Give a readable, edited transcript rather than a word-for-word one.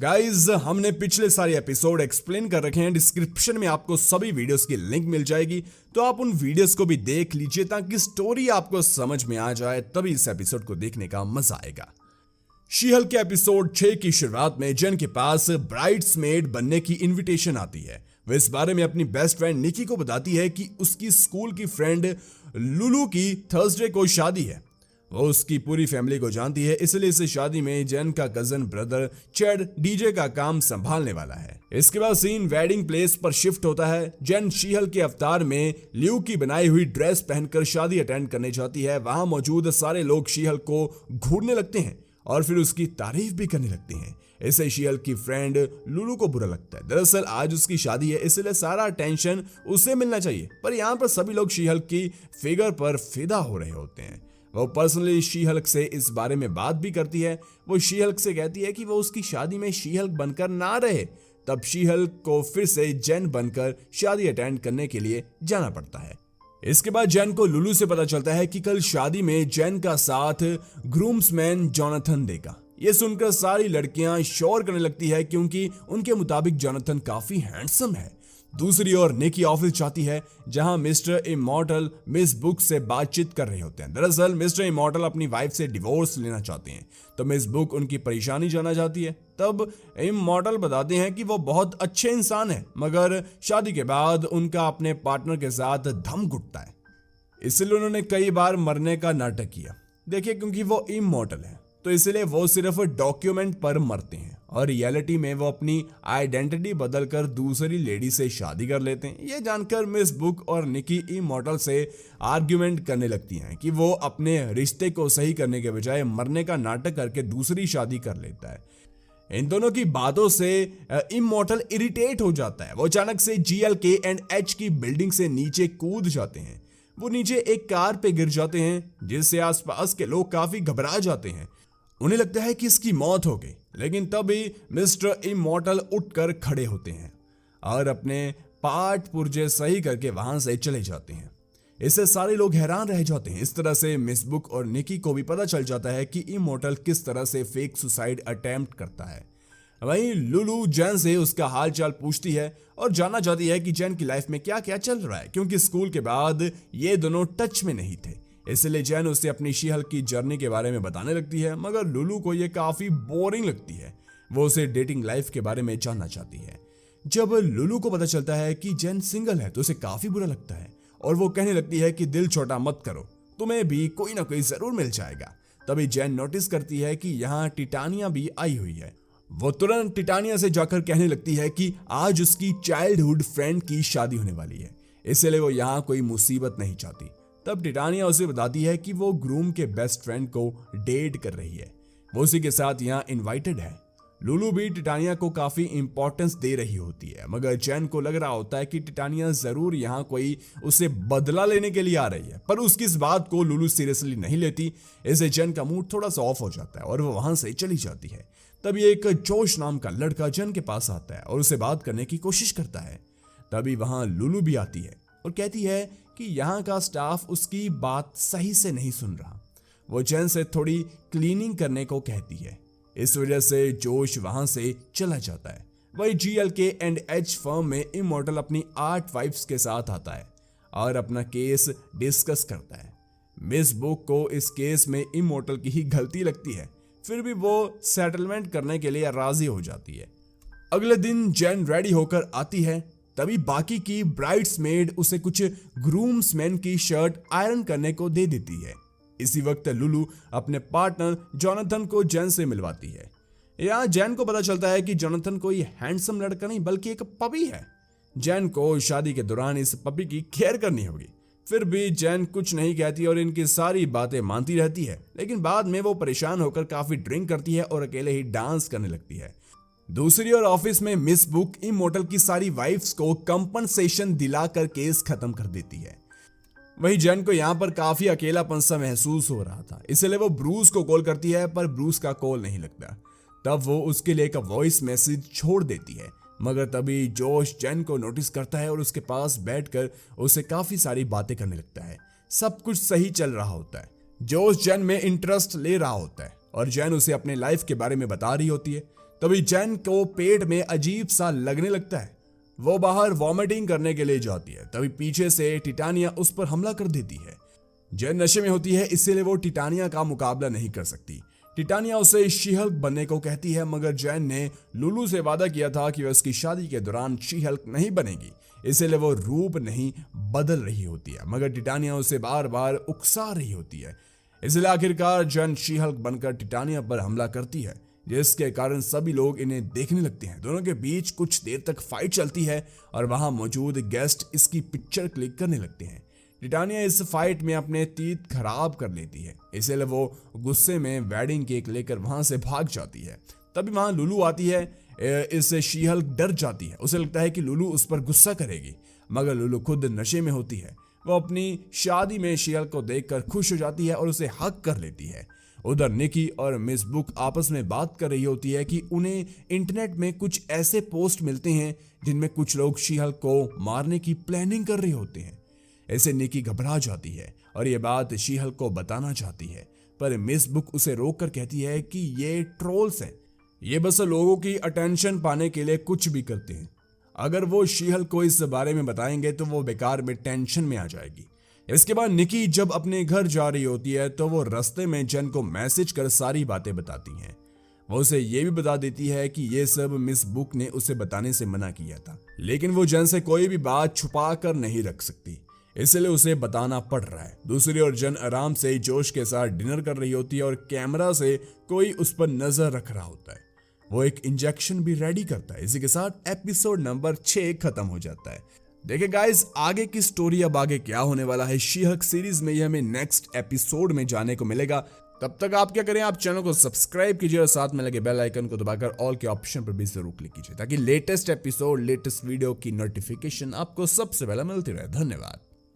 Guys हमने पिछले सारे एपिसोड एक्सप्लेन कर रखे हैं। डिस्क्रिप्शन में आपको सभी वीडियोस की लिंक मिल जाएगी, तो आप उन वीडियोस को भी देख लीजिए ताकि स्टोरी आपको समझ में आ जाए, तभी इस एपिसोड को देखने का मजा आएगा। शी-हल्क के एपिसोड 6 की शुरुआत में जेन के पास ब्राइड्समेड बनने की इनविटेशन आती है। वह इस बारे में अपनी बेस्ट फ्रेंड निकी को बताती है कि उसकी स्कूल की फ्रेंड लुलू की थर्सडे को शादी है। वो उसकी पूरी फैमिली को जानती है, इसलिए इस शादी में जेन का कजन ब्रदर चैड डीजे का काम संभालने वाला है। इसके बाद सीन वेडिंग प्लेस पर शिफ्ट होता है। जेन शी-हल्क के अवतार में ल्यू की बनाई हुई ड्रेस पहनकर शादी अटेंड करने जाती है। वहां मौजूद सारे लोग शी-हल्क को घूरने लगते हैं और फिर उसकी तारीफ भी करने लगते हैं। इससे शी-हल्क की फ्रेंड लुलू को बुरा लगता है। दरअसल आज उसकी शादी है, इसलिए सारा अटेंशन उसे मिलना चाहिए, पर यहाँ पर सभी लोग शी-हल्क की फिगर पर फिदा हो रहे होते हैं। वो पर्सनली शी-हल्क से इस बारे में बात भी करती है। वो शी-हल्क से कहती है कि वो उसकी शादी में शी-हल्क बनकर ना रहे। तब शी-हल्क को फिर से जेन बनकर शादी अटेंड करने के लिए जाना पड़ता है। इसके बाद जेन को लुलू से पता चलता है कि कल शादी में जेन का साथ ग्रूम्समैन जोनाथन देगा। ये सुनकर सारी लड़कियां शोर करने लगती है, क्योंकि उनके मुताबिक जोनाथन काफी हैंडसम है। दूसरी ओर निकी ऑफिस जाती है, जहां मिस्टर इमॉर्टल मिस बुक से बातचीत कर रहे होते हैं। दरअसल मिस्टर इमॉर्टल अपनी वाइफ से डिवोर्स लेना चाहते हैं, तो मिस बुक उनकी परेशानी जानना चाहती है। तब इमॉर्टल बताते हैं कि वो बहुत अच्छे इंसान है, मगर शादी के बाद उनका अपने पार्टनर के साथ दम घुटता है, इसलिए उन्होंने कई बार मरने का नाटक किया। देखिए, क्योंकि वो इमॉर्टल है तो इसलिए वो सिर्फ डॉक्यूमेंट पर मरते हैं और रियलिटी में वो अपनी आइडेंटिटी बदलकर दूसरी लेडी से शादी कर लेते हैं। ये जानकर मिस बुक और निकी इमॉर्टल से आर्ग्यूमेंट करने लगती हैं कि वो अपने रिश्ते को सही करने के बजाय मरने का नाटक करके दूसरी शादी कर लेता है। इन दोनों की बातों से इमॉर्टल इरिटेट हो जाता है। वो अचानक से GLK&H की बिल्डिंग से नीचे कूद जाते हैं। वो नीचे एक कार पे गिर जाते हैं, जिससे आसपास के लोग काफी घबरा जाते हैं। उन्हें लगता है कि इसकी मौत हो गई, लेकिन तभी मिस्टर इमॉर्टल उठकर खड़े होते हैं और अपने पार्ट पुर्जे सही करके वहां से चले जाते हैं। इससे सारे लोग हैरान रह जाते हैं। इस तरह से मिस बुक और निकी को भी पता चल जाता है कि इमॉर्टल किस तरह से फेक सुसाइड अटेम्प्ट करता है। वहीं लुलू जेन से उसका हालचाल पूछती है और जानना चाहती है कि जेन की लाइफ में क्या क्या चल रहा है, क्योंकि स्कूल के बाद ये दोनों टच में नहीं थे। इसलिए जेन उसे अपनी शी-हल्क की जर्नी के बारे में बताने लगती है, मगर लुलू को यह काफी बोरिंग लगती है। वो उसे डेटिंग लाइफ के बारे में जानना चाहती है। जब लुलू को पता चलता है कि जेन सिंगल है तो उसे काफी बुरा लगता है और वो कहने लगती है कि दिल छोटा मत करो, तुम्हें भी कोई ना कोई जरूर मिल जाएगा। तभी जेन नोटिस करती है कि यहाँ टिटानिया भी आई हुई है। वो तुरंत टिटानिया से जाकर कहने लगती है कि आज उसकी चाइल्डहुड फ्रेंड की शादी होने वाली है, इसलिए वो यहाँ कोई मुसीबत नहीं चाहती। तब टिटानिया उसे बताती है कि वो ग्रूम के बेस्ट फ्रेंड को डेट कर रही है, वो उसी के साथ यहाँ इनवाइटेड है। लुलू भी टिटानिया को काफी इंपॉर्टेंस दे रही होती है, मगर जेन को लग रहा होता है कि टिटानिया जरूर यहाँ कोई उसे बदला लेने के लिए आ रही है, पर उसकी इस बात को लुलू सीरियसली नहीं लेती। इससे जेन का मूड थोड़ा सा ऑफ हो जाता है और वो वहां से चली जाती है। तभी एक जोश नाम का लड़का जेन के पास आता है और उसे बात करने की कोशिश करता है। तभी वहां लुलू भी आती है और कहती है कि यहाँ का स्टाफ उसकी बात सही से नहीं सुन रहा। वो जेन से थोड़ी क्लीनिंग करने को कहती है। इस वजह से जोश वहां से चला जाता है। वही GLK&H फर्म में इमॉर्टल अपनी 8 वाइफ्स के साथ आता है और अपना केस डिस्कस करता है। मिस बुक को इस केस में इमॉर्टल की ही गलती लगती है, फिर भी वो सेटलमेंट करने के लिए राजी हो जाती है। अगले दिन जेन रेडी होकर आती है, तभी बाकी की ब्राइड्समेड उसे कुछ ग्रूम्समैन की शर्ट आयरन करने को दे देती है। इसी वक्त लुलू अपने पार्टनर जोनाथन को जेन से मिलवाती है। यहाँ जेन को पता चलता है कि जोनाथन कोई हैंडसम लड़का नहीं बल्कि एक पपी है। जेन को शादी के दौरान इस पपी की केयर करनी होगी। फिर भी जेन कुछ नहीं कहती और इनकी सारी बातें मानती रहती है, लेकिन बाद में वो परेशान होकर काफी ड्रिंक करती है और अकेले ही डांस करने लगती है। दूसरी ओर ऑफिस में मिस बुक इमॉर्टल की सारी वाइफ्स को कंपनसेशन दिलाकर केस खत्म कर देती है। वही जेन को यहाँ पर काफी अकेलापन सा महसूस हो रहा था, इसलिए वो ब्रूस को कॉल करती है, पर ब्रूस का कॉल नहीं लगता। तब वो उसके लिए एक वॉइस मैसेज छोड़ देती है, मगर तभी जोश जेन को नोटिस करता है और उसके पास बैठकर उसे काफी सारी बातें करने लगता है। सब कुछ सही चल रहा होता है। जोश जेन में इंटरेस्ट ले रहा होता है और जेन उसे अपने लाइफ के बारे में बता रही होती है। तभी जेन को पेट में अजीब सा लगने लगता है। वो बाहर वॉमिटिंग करने के लिए जाती है, तभी पीछे से टिटानिया उस पर हमला कर देती है। जेन नशे में होती है, इसीलिए वो टिटानिया का मुकाबला नहीं कर सकती। टिटानिया उसे शी-हल्क बनने को कहती है, मगर जेन ने लुलू से वादा किया था कि वह उसकी शादी के दौरान शी-हल्क नहीं बनेगी, इसीलिए वो रूप नहीं बदल रही होती है। मगर टिटानिया उसे बार बार उकसा रही होती है, इसलिए आखिरकार जेन शी-हल्क बनकर टिटानिया पर हमला करती है, जिसके कारण सभी लोग इन्हें देखने लगते हैं। दोनों के बीच कुछ देर तक फाइट चलती है और वहां मौजूद गेस्ट इसकी पिक्चर क्लिक करने लगते हैं। टिटानिया इस फाइट में अपने तीत खराब कर लेती है, इसलिए वो गुस्से में वेडिंग केक लेकर वहां से भाग जाती है। तभी वहां लुलू आती है। इससे शी-हल्क डर जाती है, उसे लगता है कि लुलू उस पर गुस्सा करेगी, मगर लुलू खुद नशे में होती है। वो अपनी शादी में शी-हल्क को देखकर खुश हो जाती है और उसे हक कर लेती है। उधर निकी और मिस बुक आपस में बात कर रही होती है कि उन्हें इंटरनेट में कुछ ऐसे पोस्ट मिलते हैं जिनमें कुछ लोग शी-हल्क को मारने की प्लानिंग कर रहे होते हैं। ऐसे निकी घबरा जाती है और ये बात शी-हल्क को बताना चाहती है, पर मिस बुक उसे रोककर कहती है कि ये ट्रोल्स हैं, ये बस लोगों की अटेंशन पाने के लिए कुछ भी करते हैं। अगर वो शी-हल्क को इस बारे में बताएंगे तो वो बेकार में टेंशन में आ जाएगी। इसके बाद निकी जब अपने घर जा रही होती है तो वो रास्ते में जेन को मैसेज कर सारी बातें बताती हैं। वो उसे ये भी बता देती है कि ये सब मिस बुक ने उसे बताने से मना किया था, लेकिन वो जेन से कोई भी बात छुपा कर नहीं रख सकती, इसलिए उसे बताना पड़ रहा है। दूसरी ओर जेन आराम से जोश के साथ डिनर कर रही होती है और कैमरा से कोई उस पर नजर रख रहा होता है। वो एक इंजेक्शन भी रेडी करता है। इसी के साथ एपिसोड नंबर 6 खत्म हो जाता है। देखिए गाइस, आगे की स्टोरी अब आगे क्या होने वाला है शी-हल्क सीरीज में, ये हमें नेक्स्ट एपिसोड में जाने को मिलेगा। तब तक आप क्या करें, आप चैनल को सब्सक्राइब कीजिए और साथ में लगे बेल आइकन को दबाकर ऑल के ऑप्शन पर भी जरूर क्लिक कीजिए, ताकि लेटेस्ट एपिसोड, लेटेस्ट वीडियो की नोटिफिकेशन आपको सबसे पहले मिलती रहे। धन्यवाद।